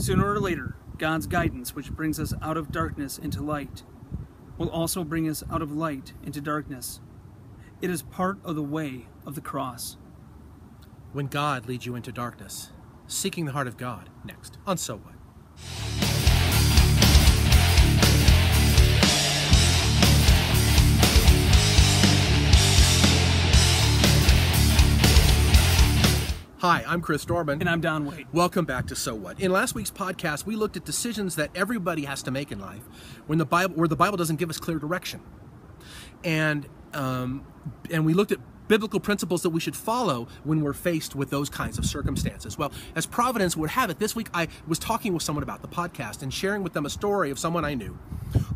Sooner or later, God's guidance, which brings us out of darkness into light, will also bring us out of light into darkness. It is part of the way of the cross. When God leads you into darkness, seeking the heart of God, next on So What? Hi, I'm Chris Dorman. And I'm Don Waite. Welcome back to So What? In last week's podcast, we looked at decisions that everybody has to make in life where the Bible doesn't give us clear direction. And we looked at biblical principles that we should follow when we're faced with those kinds of circumstances. Well, as Providence would have it, this week I was talking with someone about the podcast and sharing with them a story of someone I knew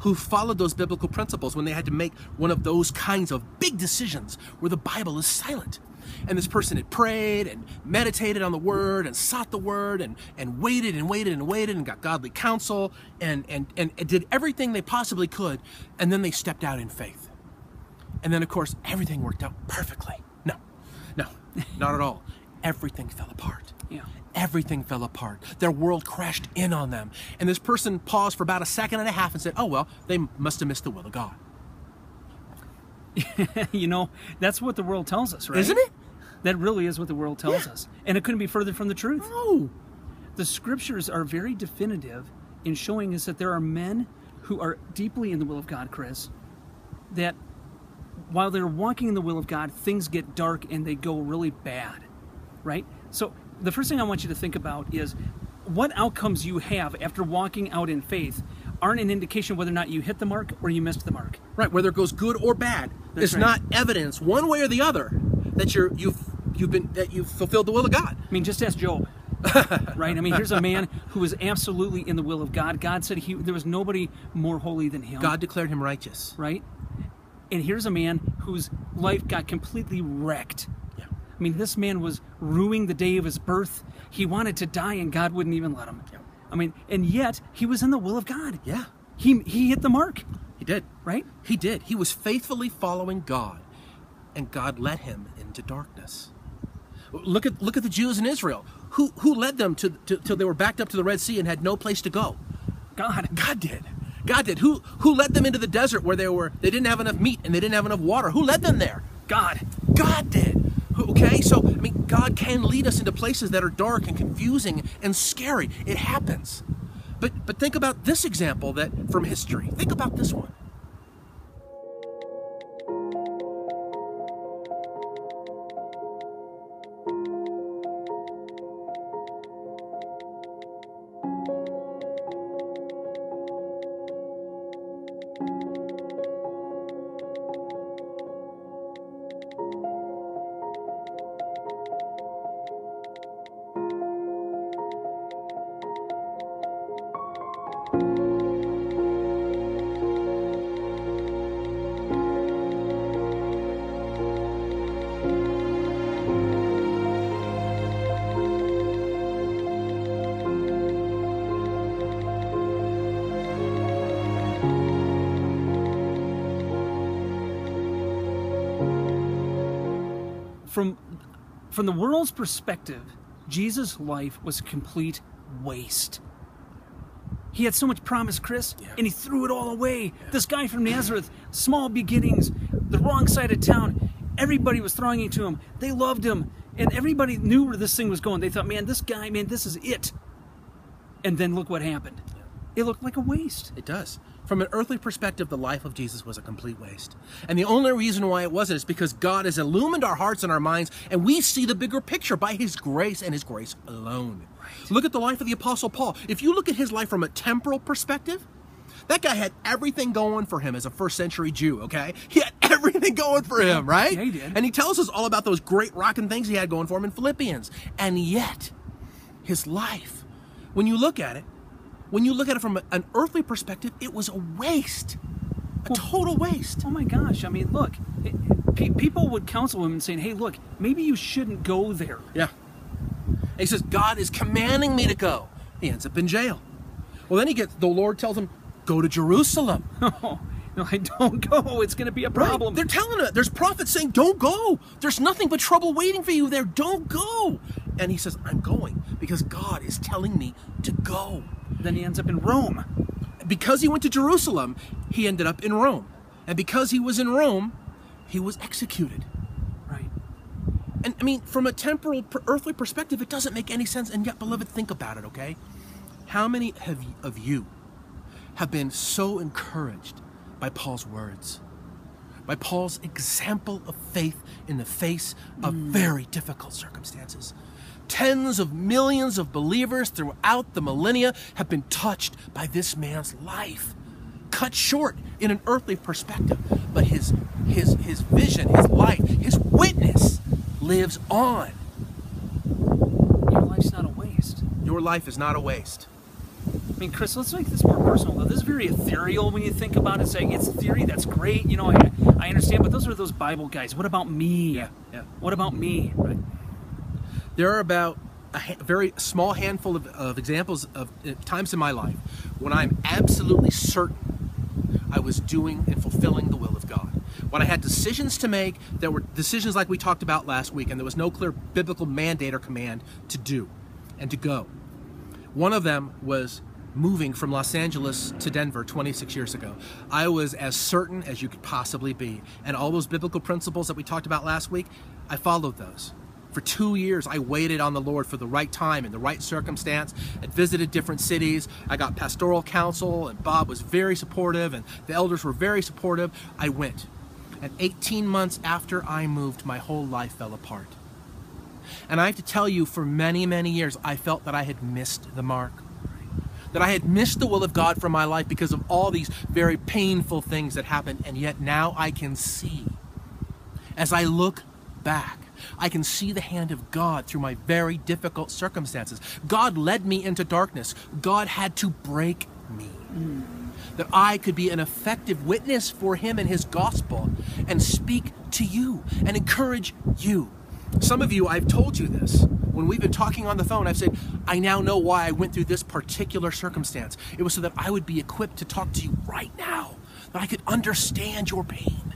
who followed those biblical principles when they had to make one of those kinds of big decisions where the Bible is silent. And this person had prayed and meditated on the Word and sought the Word and waited and waited and waited and got godly counsel and did everything they possibly could, and then they stepped out in faith. And then, of course, everything worked out perfectly. No, not at all. Everything fell apart. Yeah. Everything fell apart. Their world crashed in on them. And this person paused for about a second and a half and said, oh, well, they must have missed the will of God. You know, that's what the world tells us, right? Isn't it? That really is what the world tells us. And it couldn't be further from the truth. No. The scriptures are very definitive in showing us that there are men who are deeply in the will of God, Chris, that while they're walking in the will of God, things get dark and they go really bad, right? So the first thing I want you to think about is what outcomes you have after walking out in faith aren't an indication whether or not you hit the mark or you missed the mark. Right, whether it goes good or bad, That's it's right. not evidence one way or the other that you've fulfilled the will of God. I mean, just ask Job, right? I mean, here's a man who was absolutely in the will of God. God said there was nobody more holy than him. God declared him righteous. Right? And here's a man whose life got completely wrecked. Yeah. I mean, this man was ruining the day of his birth. He wanted to die, and God wouldn't even let him. Yeah. I mean, and yet he was in the will of God. Yeah. He hit the mark. He did. Right? He did. He was faithfully following God, and God led him into darkness. Look at the Jews in Israel. Who led them till they were backed up to the Red Sea and had no place to go? God. God did. God did. Who led them into the desert where they didn't have enough meat and they didn't have enough water? Who led them there? God. God did. Okay, so I mean, God can lead us into places that are dark and confusing and scary. It happens. But think about this example from history. Think about this one. From the world's perspective, Jesus' life was a complete waste. He had so much promise, Chris, and he threw it all away. Yeah. This guy from Nazareth, small beginnings, the wrong side of town. Everybody was thronging to him. They loved him, and everybody knew where this thing was going. They thought, man, this guy, this is it. And then look what happened. It looked like a waste. It does. From an earthly perspective, the life of Jesus was a complete waste. And the only reason why it wasn't is because God has illumined our hearts and our minds, and we see the bigger picture by His grace and His grace alone. Right. Look at the life of the Apostle Paul. If you look at his life from a temporal perspective, that guy had everything going for him as a first century Jew, okay? He had everything going for him, right? Yeah, he did. And he tells us all about those great rocking things he had going for him in Philippians. And yet, his life, when you look at it from an earthly perspective, it was a waste. A total waste. Oh my gosh. I mean, look, people would counsel him and saying, hey, look, maybe you shouldn't go there. Yeah. And he says, God is commanding me to go. He ends up in jail. Well, then the Lord tells him, go to Jerusalem. Oh, no, I don't go. It's going to be a problem. Right. They're telling him, there's prophets saying, don't go. There's nothing but trouble waiting for you there. Don't go. And he says, I'm going because God is telling me to go. Then he ends up in Rome. Because he went to Jerusalem, he ended up in Rome. And because he was in Rome, he was executed. Right. And I mean, from a temporal, earthly perspective, it doesn't make any sense. And yet, beloved, think about it, okay? How many of you have been so encouraged by Paul's words, by Paul's example of faith in the face of very difficult circumstances? Tens of millions of believers throughout the millennia have been touched by this man's life. Cut short in an earthly perspective, but his vision, his life, his witness lives on. Your life's not a waste. Your life is not a waste. I mean, Chris, let's make this more personal, though. This is very ethereal when you think about it. Saying it's theory, that's great. You know, I understand, but those are those Bible guys. What about me? Yeah. What about me? Right. There are about a very small handful of examples of times in my life when I'm absolutely certain I was doing and fulfilling the will of God. When I had decisions to make that were decisions like we talked about last week, and there was no clear biblical mandate or command to do and to go. One of them was moving from Los Angeles to Denver 26 years ago. I was as certain as you could possibly be. And all those biblical principles that we talked about last week, I followed those. For 2 years, I waited on the Lord for the right time and the right circumstance. I visited different cities. I got pastoral counsel, and Bob was very supportive, and the elders were very supportive. I went. And 18 months after I moved, my whole life fell apart. And I have to tell you, for many, many years, I felt that I had missed the mark. That I had missed the will of God for my life because of all these very painful things that happened. And yet now I can see, as I look back, I can see the hand of God through my very difficult circumstances. God led me into darkness. God had to break me. That I could be an effective witness for him and his gospel and speak to you and encourage you. Some of you, I've told you this. When we've been talking on the phone, I've said, I now know why I went through this particular circumstance. It was so that I would be equipped to talk to you right now, that I could understand your pain.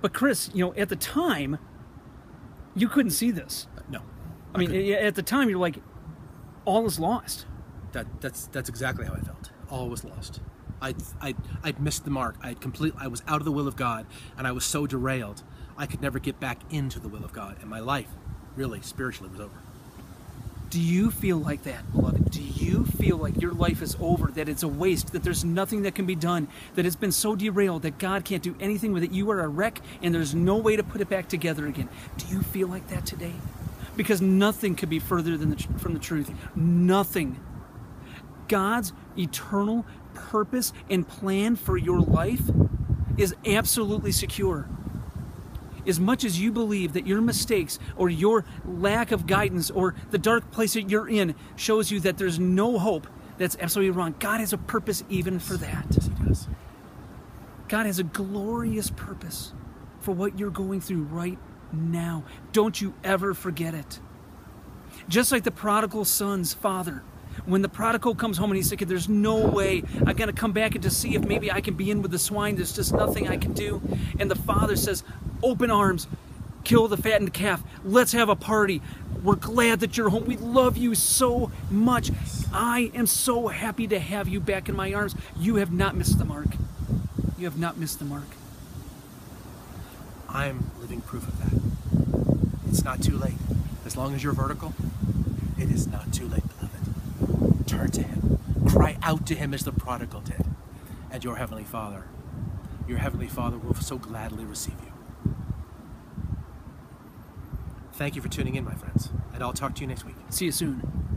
But Chris, you know, at the time, you couldn't see this. No. I mean, at the time, you're like, all is lost. That's exactly how I felt. All was lost. I'd missed the mark. I was out of the will of God, and I was so derailed, I could never get back into the will of God, and my life, really, spiritually, was over. Do you feel like that, beloved? Do you feel like your life is over, that it's a waste, that there's nothing that can be done, that it's been so derailed that God can't do anything with it? You are a wreck, and there's no way to put it back together again. Do you feel like that today? Because nothing could be further from the truth. Nothing. God's eternal purpose and plan for your life is absolutely secure. As much as you believe that your mistakes or your lack of guidance or the dark place that you're in shows you that there's no hope, that's absolutely wrong. God has a purpose even for that. Yes, he does. God has a glorious purpose for what you're going through right now. Don't you ever forget it. Just like the prodigal son's father, when the prodigal comes home and he's thinking, there's no way I'm going to come back and to see if maybe I can be in with the swine. There's just nothing I can do. And the father says, open arms, kill the fattened calf. Let's have a party. We're glad that you're home. We love you so much. I am so happy to have you back in my arms. You have not missed the mark. You have not missed the mark. I'm living proof of that. It's not too late. As long as you're vertical, it is not too late, beloved. Turn to him. Cry out to him as the prodigal did. And your Heavenly Father will so gladly receive you. Thank you for tuning in, my friends. And I'll talk to you next week. See you soon.